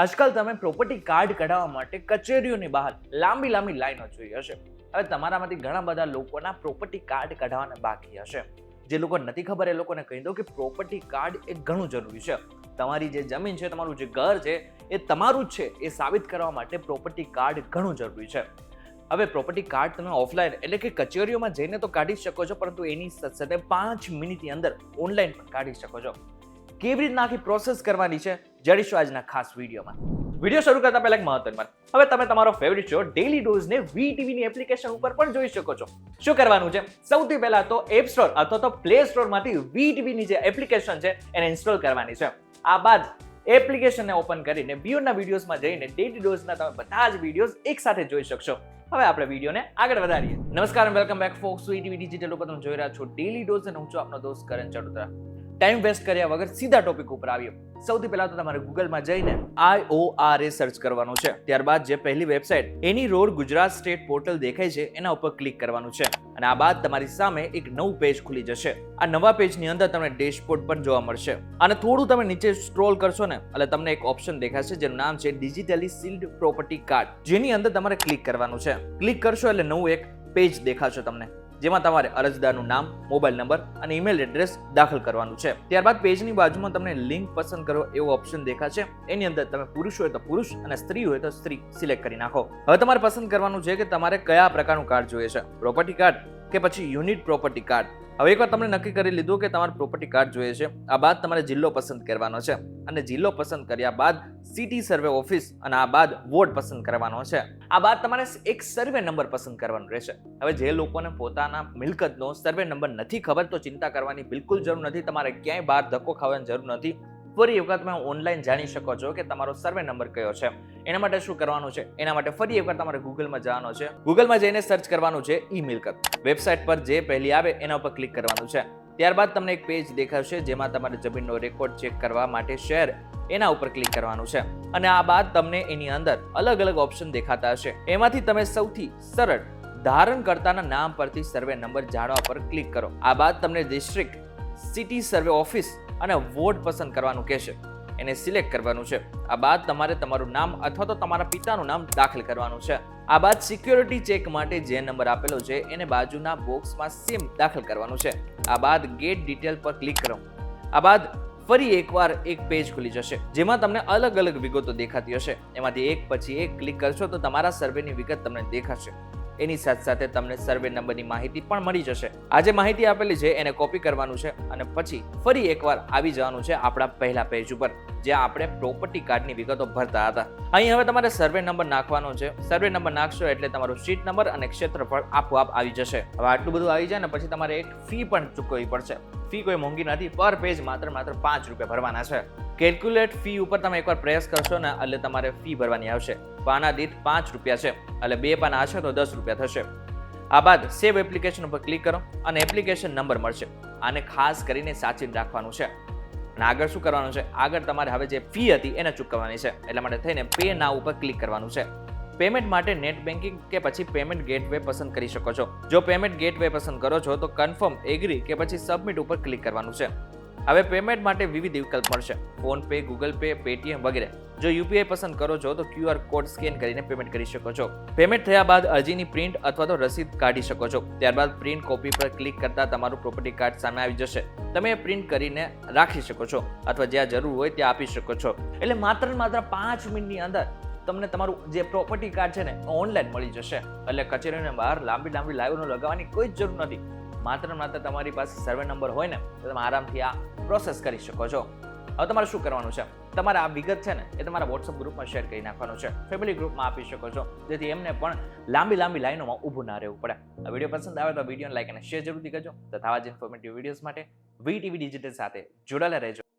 આજકાલ તમે property card કઢાવવા માટે કચેરીઓની બહાર લાંબી લાઈનો જોઈ હશે. હવે તમારામાંથી ઘણા બધા લોકોના પ્રોપર્ટી કાર્ડ કઢાવવાના બાકી હશે. જે લોકો નથી ખબર એ લોકોને કહી દો કે પ્રોપર્ટી કાર્ડ એ ઘણું જરૂરી છે. તમારી જે જમીન છે, તમારું જે ઘર છે એ તમારું જ છે એ સાબિત કરવા માટે પ્રોપર્ટી કાર્ડ ઘણું જરૂરી છે. હવે પ્રોપર્ટી કાર્ડ તમે ઓફલાઈન એટલે કે કચેરીઓમાં જઈને તો કાઢી શકો છો, પરંતુ એની સાથે 5 મિનિટની અંદર ઓનલાઈન પણ કાઢી શકો છો. કેવી રીતના આખી પ્રોસેસ કરવાની છે જાણીશું આજના ખાસ વિડીયોમાં. વિડીયો શરૂ કરતા પહેલા એક મહત્વની વાત. હવે તમે તમારો ફેવરિટ શો ડેલી ડોઝને VTV ની એપ્લિકેશન ઉપર પણ જોઈ શકો છો. શું કરવાનું છે? સૌથી પહેલા તો એપ સ્ટોર અથવા તો પ્લે સ્ટોરમાંથી VTV ની જે એપ્લિકેશન છે એને ઇન્સ્ટોલ કરવાની છે. આ બાદ એપ્લિકેશનને ઓપન કરીને બિયોન્ડના વિડીયોઝમાં જઈને ડેલી ડોઝના તમે બધા જ વિડીયોઝ એકસાથે જોઈ શકશો. હવે આપણે વિડીયોને આગળ વધારીએ. નમસ્કાર અને welcome back folks VTV digital ઉપર તમે જોઈ રહ્યા છો ડેલી ડોઝ અને હું છું આપનો દોસ્ત કરણ ચડોતરા. ટાઈમ વેસ્ટ કર્યા વગર સીધા ટોપિક ઉપર આવ્યો. સૌથી પહેલા તો તમારે ગૂગલમાં જઈને IORA સર્ચ કરવાનું છે. ત્યારબાદ જે પહેલી વેબસાઇટ એની રોડ ગુજરાત સ્ટેટ પોર્ટલ દેખાય છે એના ઉપર ક્લિક કરવાનું છે અને આ બાદ તમારી સામે એક નવું પેજ ખુલી જશે. આ નવા પેજની અંદર તમને ડેશબોર્ડ પણ જોવા મળશે અને થોડું તમે નીચે સ્ક્રોલ કરશો ને એટલે તમને એક ઓપ્શન દેખાશે જેનું નામ છે ડિજિટલી સીલ્ડ પ્રોપર્ટી કાર્ડ, જેની અંદર તમારે ક્લિક કરવાનું છે. ક્લિક કરશો એટલે નવું એક પેજ દેખાશે તમને, જેમાં તમારે અરજદારનું નામ, મોબાઈલ નંબર અને ઈમેલ એડ્રેસ દાખલ કરવાનું છે. ત્યારબાદ પેજની બાજુમાં તમને લિંક પસંદ કરો એવો ઓપ્શન દેખાશે. એની અંદર તમે પુરુષ હોય તો પુરુષ અને સ્ત્રી હોય તો સ્ત્રી સિલેક્ટ કરી નાખો. હવે તમારે પસંદ કરવાનું છે કે તમારે કયા પ્રકારનું કાર્ડ જોઈએ છે, પ્રોપર્ટી કાર્ડ કે પછી યુનિટ પ્રોપર્ટી કાર્ડ. હવે એકવાર તમને નક્કી કરી લીધું કે તમારે પ્રોપર્ટી કાર્ડ જોઈએ છે, આ બાદ તમારે જિલ્લો પસંદ કરવાનો છે અને જિલ્લો પસંદ કર્યા બાદ સિટી સર્વે ઓફિસ અને આ બાદ વોર્ડ પસંદ કરવાનો છે. આ બાદ તમારે એક સર્વે નંબર પસંદ કરવાનો રહેશે. હવે જે લોકોને પોતાના મિલકતનો સર્વે નંબર નથી ખબર તો ચિંતા કરવાની બિલકુલ જરૂર નથી. તમારે ક્યાંય બહાર ધક્કો ખાવાની જરૂર નથી. ફરી એકવાર તમે ઓનલાઈન જાણી શકો છો કે તમારો સર્વે નંબર કયો છે. એના માટે શું કરવાનું છે? એના માટે ફરી એકવાર તમારે ગૂગલમાં જવાનો છે. ગૂગલમાં જઈને સર્ચ કરવાનું છે ઈ મિલકત. વેબસાઇટ પર જે પહેલી આવે એના ઉપર ક્લિક કરવાનું છે. ત્યારબાદ તમને એક પેજ દેખાશે જેમાં તમારે જમીનનો રેકોર્ડ ચેક કરવા માટે શહેર એના ઉપર ક્લિક કરવાનું છે અને આ બાદ તમને એની અંદર અલગ અલગ ઓપ્શન દેખાતા હશે. એમાંથી તમે સૌથી સરળ ધારણકર્તાના નામ પરથી સર્વે નંબર જાણવા પર ક્લિક કરો. આ બાદ તમને ડિસ્ટ્રિક્ટ, સિટી સર્વે ઓફિસ અને વોર્ડ પસંદ કરવાનું કહેશે. એને સિલેક્ટ કરવાનું છે. આ બાદ તમારે તમારું નામ અથવા તો તમારા પિતાનું નામ દાખલ કરવાનું છે. આ બાદ સિક્યોરિટી ચેક માટે જે નંબર આપેલો છે એને બાજુના બોક્સમાં સેમ દાખલ કરવાનું છે. આ બાદ ગેટ ડિટેલ પર ક્લિક કરો. આ બાદ ફરી એકવાર એક પેજ ખુલી જશે જેમાં તમને અલગ અલગ વિગતો દેખાતી હશે. એમાંથી એક પછી એક ક્લિક કરશો તો તમારા સર્વેની વિગત તમને દેખાશે. એની સાથે સાથે તમને સર્વે નંબરની માહિતી પણ મળી જશે. આ જે માહિતી આપેલી છે એને કોપી કરવાનું છે અને પછી ફરી એકવાર આવી જવાનું છે આપણા પહેલા પેજ ઉપર જ્યાં આપણે પ્રોપર્ટી કાર્ડની વિગતો ભરતા હતા. અહીં હવે તમારે સર્વે નંબર નાખવાનો છે. સર્વે નંબર નાખશો એટલે તમારો શીટ નંબર અને ક્ષેત્રફળ આપોઆપ આવી જશે. હવે આટલું બધું આવી જાય ને પછી તમારે એક ફી પણ ચૂકવવી પડશે. ફી કોઈ મોંઘી નથી. પર પેજ માત્ર 5 રૂપિયા ભરવાના છે. કેલ્ક્યુલેટ ફી ઉપર તમે એકવાર પ્રેસ કરશો ને એટલે તમારે ફી ભરવાની આવશે. પાના દીઠ 5 રૂપિયા છે એટલે 2 પાના હશે તો 10 રૂપિયા થશે. આ બાદ સેવ એપ્લિકેશન ઉપર ક્લિક કરો અને એપ્લિકેશન નંબર મળશે. આને ખાસ કરીને સાચવીને રાખવાનું છે. અને આગળ શું કરવાનું છે? આગળ તમારે હવે જે ફી હતી એને ચૂકવવાની છે. એટલા માટે થઈને પે નાઉ ઉપર ક્લિક કરવાનું છે. પેમેન્ટ માટે નેટ બેન્કિંગ કે પછી પેમેન્ટ ગેટવે પસંદ કરી શકો છો. જો પેમેન્ટ ગેટવે પસંદ કરો છો તો કન્ફર્મ, એગ્રી કે પછી સબમિટ ઉપર ક્લિક કરવાનું છે. હવે પેમેન્ટ માટે વિવિધ વિકલ્પ મળશે: phone pay, Google pay, Paytm વગેરે. જો UPI પસંદ કરો છો તો QR કોડ સ્કેન કરીને પેમેન્ટ કરી શકો છો. પેમેન્ટ થયા બાદ અરજીની પ્રિન્ટ અથવા તો રસીદ કાઢી શકો છો. ત્યારબાદ પ્રિન્ટ કોપી પર ક્લિક કરતા તમારું પ્રોપર્ટી કાર્ડ સામે આવી જશે. તમે પ્રિન્ટ કરીને રાખી શકો છો અથવા જ્યાં જરૂર હોય ત્યાં આપી શકો છો. એટલે માત્ર 5 મિનિટની અંદર તમને તમારું જે પ્રોપર્ટી કાર્ડ છે ને ઓનલાઈન મળી જશે. એટલે કચેરીની બહાર લાંબી લાઈનો લગાવવાની કોઈ જ જરૂર નથી. માત્ર તમારી પાસે સર્વે નંબર હોય ને તો તમે આરામથી આ પ્રોસેસ કરી શકો છો. હવે તમારે શું કરવાનું છે? તમારે આ વિગત છે ને એ તમારા WhatsApp ગ્રુપમાં શેર કરી નાખવાનું છે. ફેમિલી ગ્રુપમાં આપી શકો છો જેથી એમને પણ લાંબી લાઈનોમાં ઊભું ના રહેવું પડે. આ વિડીયો પસંદ આવે તો વિડીયોને લાઈક અને શેર જરૂરથી કરજો તથા આવા જ ઇન્ફોર્મેટિવ વિડીયોઝ માટે VTV ડિજિટલ સાથે જોડાયેલા રહેજો.